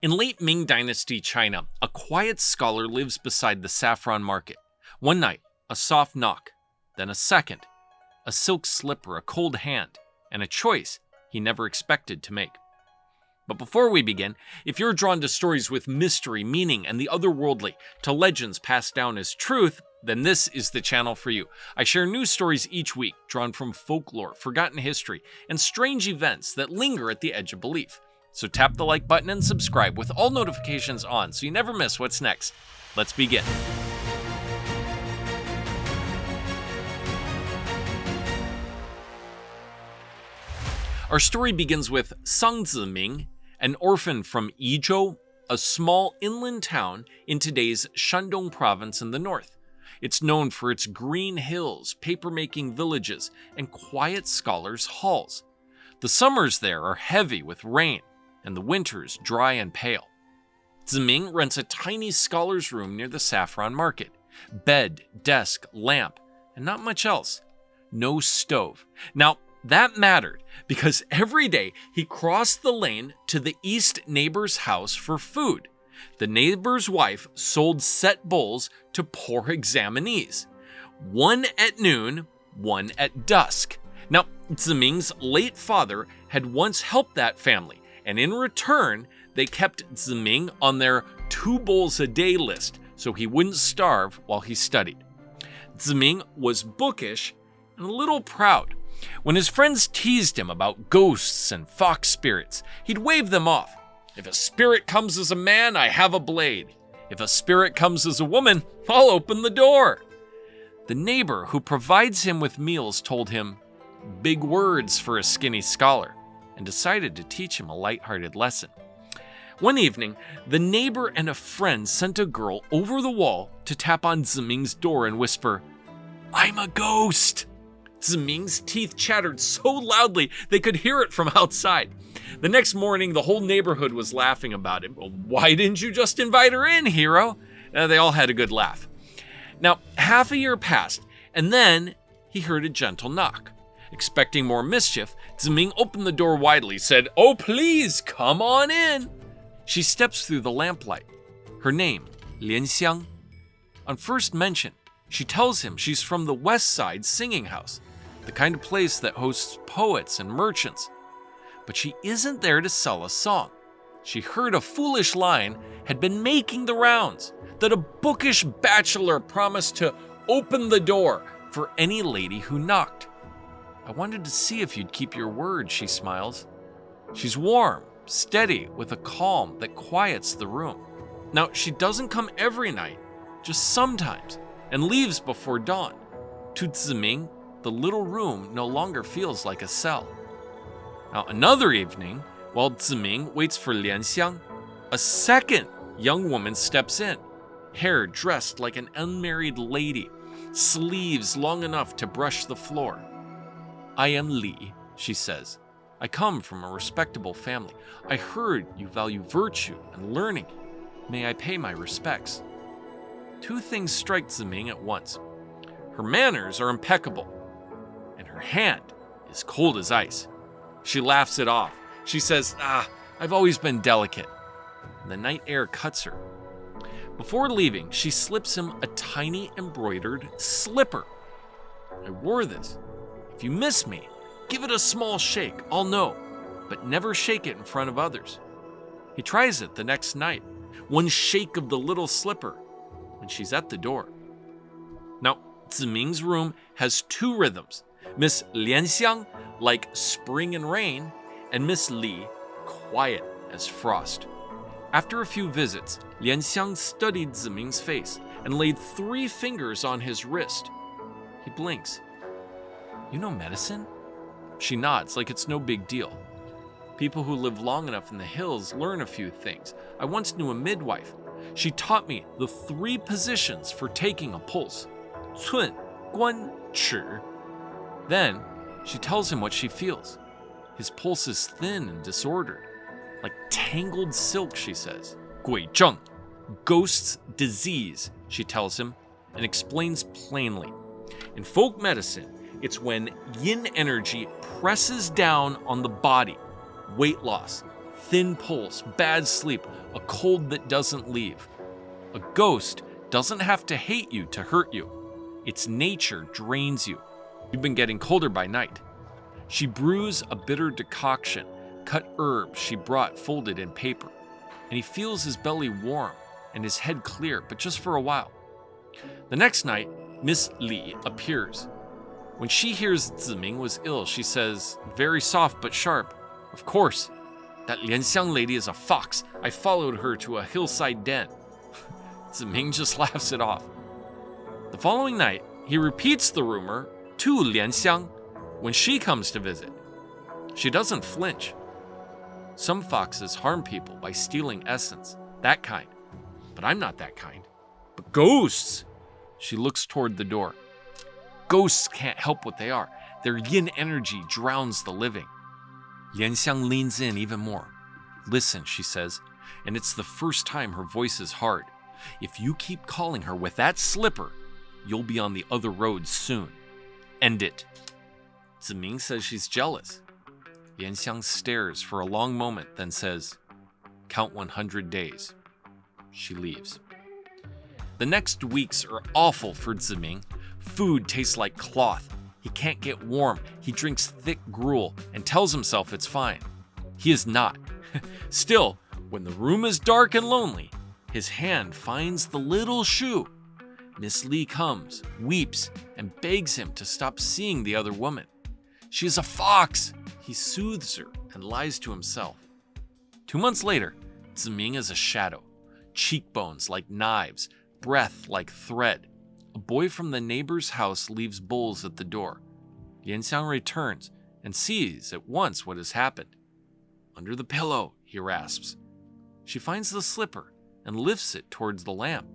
In late Ming Dynasty China, a quiet scholar lives beside the saffron market. One night, a soft knock, then a second, a silk slipper, a cold hand, and a choice he never expected to make. But before we begin, if you're drawn to stories with mystery, meaning, and the otherworldly, to legends passed down as truth, then this is the channel for you. I share new stories each week, drawn from folklore, forgotten history, and strange events that linger at the edge of belief. So tap the like button and subscribe with all notifications on so you never miss what's next. Let's begin. Our story begins with Sang Ziming, an orphan from Yizhou, a small inland town in today's Shandong province in the north. It's known for its green hills, paper-making villages, and quiet scholars' halls. The summers there are heavy with rain, and the winters dry and pale. Ziming rents a tiny scholar's room near the saffron market. Bed, desk, lamp, and not much else. No stove. Now, that mattered because every day he crossed the lane to the east neighbor's house for food. The neighbor's wife sold set bowls to poor examinees. One at noon, one at dusk. Now, Ziming's late father had once helped that family, and in return, they kept Ziming on their 2 bowls a day list so he wouldn't starve while he studied. Ziming was bookish and a little proud. When his friends teased him about ghosts and fox spirits, he'd wave them off. If a spirit comes as a man, I have a blade. If a spirit comes as a woman, I'll open the door. The neighbor who provides him with meals told him, big words for a skinny scholar, and decided to teach him a lighthearted lesson. One evening, the neighbor and a friend sent a girl over the wall to tap on Ziming's door and whisper, I'm a ghost. Ziming's teeth chattered so loudly they could hear it from outside. The next morning, the whole neighborhood was laughing about him. Well, why didn't you just invite her in, hero? They all had a good laugh. Now, half a year passed, and then he heard a gentle knock. Expecting more mischief, Ziming opened the door widely, said, Oh, please, come on in. She steps through the lamplight. Her name, Lianxiang. On first mention, she tells him she's from the West Side Singing House, the kind of place that hosts poets and merchants. But she isn't there to sell a song. She heard a foolish line had been making the rounds, that a bookish bachelor promised to open the door for any lady who knocked. I wanted to see if you'd keep your word, she smiles. She's warm, steady, with a calm that quiets the room. Now, she doesn't come every night, just sometimes, and leaves before dawn. To Ziming, the little room no longer feels like a cell. Now, another evening, while Ziming waits for Lianxiang, a second young woman steps in, hair dressed like an unmarried lady, sleeves long enough to brush the floor. I am Li, she says. I come from a respectable family. I heard you value virtue and learning. May I pay my respects? 2 things strike Ziming at once. Her manners are impeccable, and her hand is cold as ice. She laughs it off. She says, I've always been delicate. And the night air cuts her. Before leaving, she slips him a tiny embroidered slipper. I wore this. If you miss me, give it a small shake, I'll know, but never shake it in front of others. He tries it the next night. One shake of the little slipper, and she's at the door. Now, Ziming's room has 2 rhythms. Miss Lianxiang, like spring and rain, and Miss Li, quiet as frost. After a few visits, Lianxiang studied Ziming's face and laid 3 fingers on his wrist. He blinks. You know medicine? She nods like it's no big deal. People who live long enough in the hills learn a few things. I once knew a midwife. She taught me the 3 positions for taking a pulse. 寸, 关, 尺. Then, she tells him what she feels. His pulse is thin and disordered, like tangled silk, she says. 鬼症, ghost's disease, she tells him, and explains plainly. In folk medicine, it's when yin energy presses down on the body, weight loss, thin pulse, bad sleep, a cold that doesn't leave. A ghost doesn't have to hate you to hurt you. Its nature drains you. You've been getting colder by night. She brews a bitter decoction, cut herbs she brought folded in paper, and he feels his belly warm and his head clear, but just for a while. The next night, Miss Li appears. When she hears Ziming was ill, she says, very soft but sharp, "Of course, that Lianxiang lady is a fox. I followed her to a hillside den." Ziming just laughs it off. The following night, he repeats the rumor to Lianxiang when she comes to visit. She doesn't flinch. Some foxes harm people by stealing essence, that kind. But I'm not that kind. But ghosts! She looks toward the door. Ghosts can't help what they are. Their yin energy drowns the living. Lianxiang leans in even more. "Listen," she says, and it's the first time her voice is hard. "If you keep calling her with that slipper, you'll be on the other road soon. End it." Ziming says she's jealous. Lianxiang stares for a long moment, then says, "Count 100 days. She leaves. The next weeks are awful for Ziming. Food tastes like cloth. He can't get warm. He drinks thick gruel and tells himself it's fine. He is not. Still, when the room is dark and lonely, his hand finds the little shoe. Miss Li comes, weeps, and begs him to stop seeing the other woman. She is a fox. He soothes her and lies to himself. 2 months later, Ziming is a shadow. Cheekbones like knives, breath like thread. A boy from the neighbor's house leaves bowls at the door. Lianxiang returns and sees at once what has happened. "Under the pillow," he rasps. She finds the slipper and lifts it towards the lamp.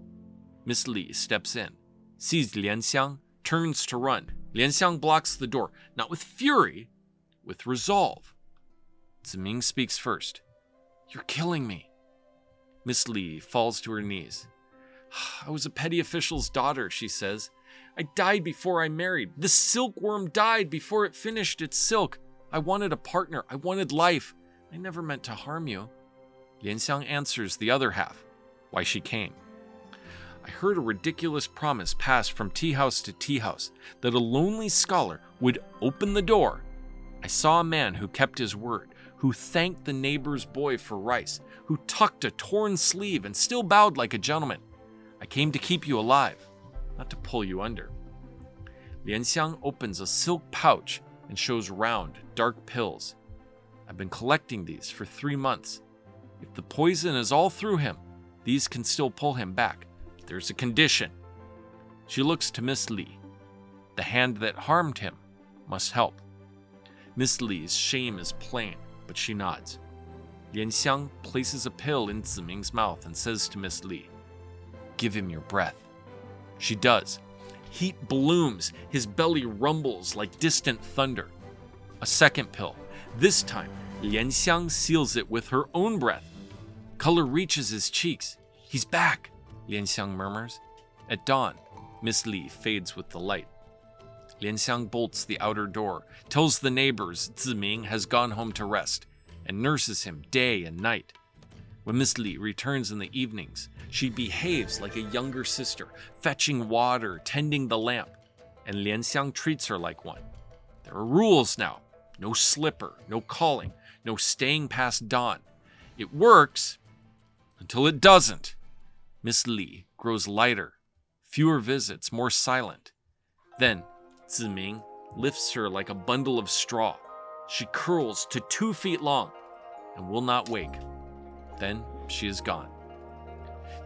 Miss Li steps in, sees Lianxiang, turns to run. Lianxiang blocks the door, not with fury, with resolve. Ziming speaks first. "You're killing me." Miss Li falls to her knees. "I was a petty official's daughter," she says. "I died before I married. The silkworm died before it finished its silk. I wanted a partner. I wanted life. I never meant to harm you." Lianxiang answers the other half, why she came. "I heard a ridiculous promise passed from tea house to tea house that a lonely scholar would open the door. I saw a man who kept his word, who thanked the neighbor's boy for rice, who tucked a torn sleeve and still bowed like a gentleman. I came to keep you alive, not to pull you under." Lianxiang opens a silk pouch and shows round, dark pills. "I've been collecting these for 3 months. If the poison is all through him, these can still pull him back. There's a condition." She looks to Miss Li. The hand that harmed him must help. Miss Li's shame is plain, but she nods. Lianxiang places a pill in Ziming's mouth and says to Miss Li, "Give him your breath." She does. Heat blooms. His belly rumbles like distant thunder. A second pill. This time, Lianxiang seals it with her own breath. Color reaches his cheeks. "He's back," Lianxiang murmurs. At dawn, Miss Li fades with the light. Lianxiang bolts the outer door, tells the neighbors Ziming has gone home to rest, and nurses him day and night. When Miss Li returns in the evenings, she behaves like a younger sister, fetching water, tending the lamp, and Lianxiang treats her like one. There are rules now. No slipper, no calling, no staying past dawn. It works until it doesn't. Miss Li grows lighter, fewer visits, more silent. Then Ziming lifts her like a bundle of straw. She curls to 2 feet long and will not wake. Then she is gone.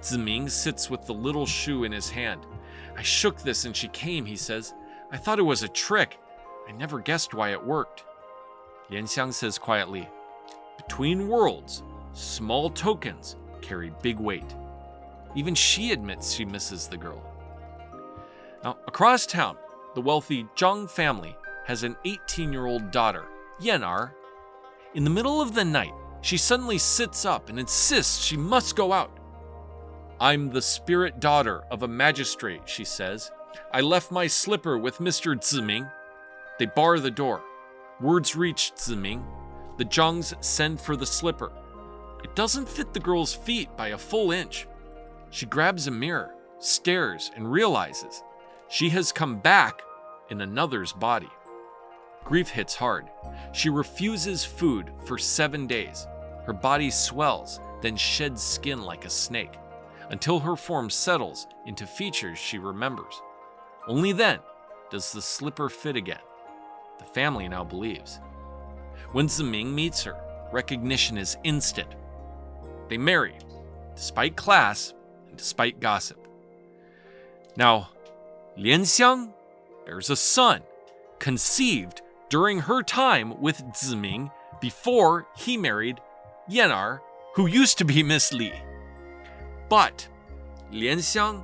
Ziming sits with the little shoe in his hand. "I shook this and she came," he says. "I thought it was a trick. I never guessed why it worked." Lianxiang says quietly, "Between worlds, small tokens carry big weight." Even she admits she misses the girl. Now, across town, the wealthy Zhang family has an 18-year-old daughter, Yanar. In the middle of the night, she suddenly sits up and insists she must go out. "I'm the spirit daughter of a magistrate," she says. "I left my slipper with Mr. Ziming." They bar the door. Words reach Ziming. The Zhangs send for the slipper. It doesn't fit the girl's feet by a full inch. She grabs a mirror, stares, and realizes she has come back in another's body. Grief hits hard. She refuses food for 7 days. Her body swells, then sheds skin like a snake, until her form settles into features she remembers. Only then does the slipper fit again. The family now believes. When Ziming meets her, recognition is instant. They marry, despite class and despite gossip. Now, Lianxiang bears a son, conceived during her time with Ziming before he married Yanar, who used to be Miss Li. But Lianxiang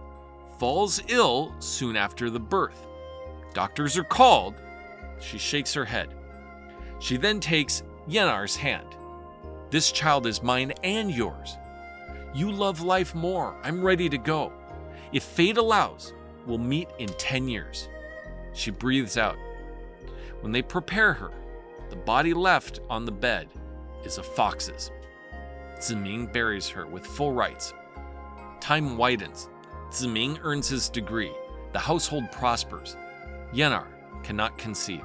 falls ill soon after the birth. Doctors are called. She shakes her head. She then takes Yanar's hand. This child is mine and yours. You love life more. I'm ready to go. If fate allows, we'll meet in 10 years. She breathes out. When they prepare her, the body left on the bed is a fox's. Ziming buries her with full rites. Time widens. Ziming earns his degree. The household prospers. Yanar cannot conceive.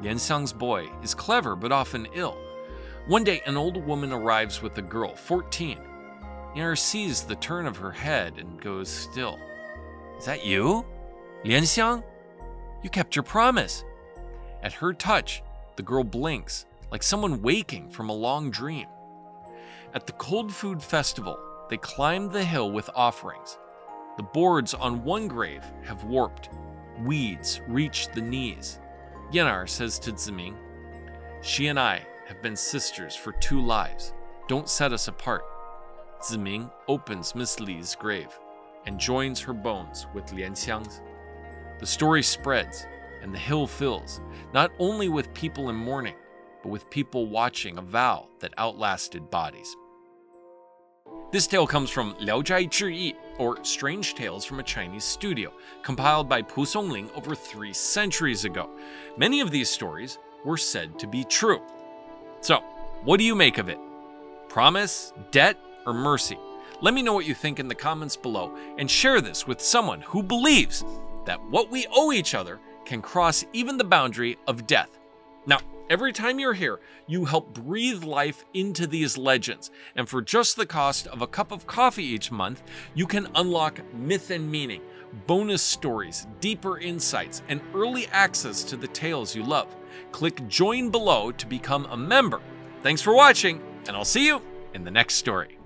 Lianxiang's boy is clever but often ill. One day, an old woman arrives with a girl, 14. Yanar sees the turn of her head and goes still. Is that you? Lianxiang? You kept your promise. At her touch, the girl blinks, like someone waking from a long dream. At the cold food festival, they climb the hill with offerings. The boards on one grave have warped. Weeds reach the knees. Yanar says to Ziming, she and I have been sisters for 2 lives. Don't set us apart. Ziming opens Miss Li's grave and joins her bones with Lianxiang's. The story spreads, and the hill fills, not only with people in mourning, but with people watching a vow that outlasted bodies. This tale comes from Liao Zhai Zhi Yi, or Strange Tales from a Chinese Studio, compiled by Pu Songling over 3 centuries ago. Many of these stories were said to be true. So, what do you make of it? Promise, debt, or mercy? Let me know what you think in the comments below, and share this with someone who believes that what we owe each other can cross even the boundary of death. Now, every time you're here, you help breathe life into these legends, and for just the cost of a cup of coffee each month, you can unlock myth and meaning, bonus stories, deeper insights, and early access to the tales you love. Click join below to become a member. Thanks for watching, and I'll see you in the next story.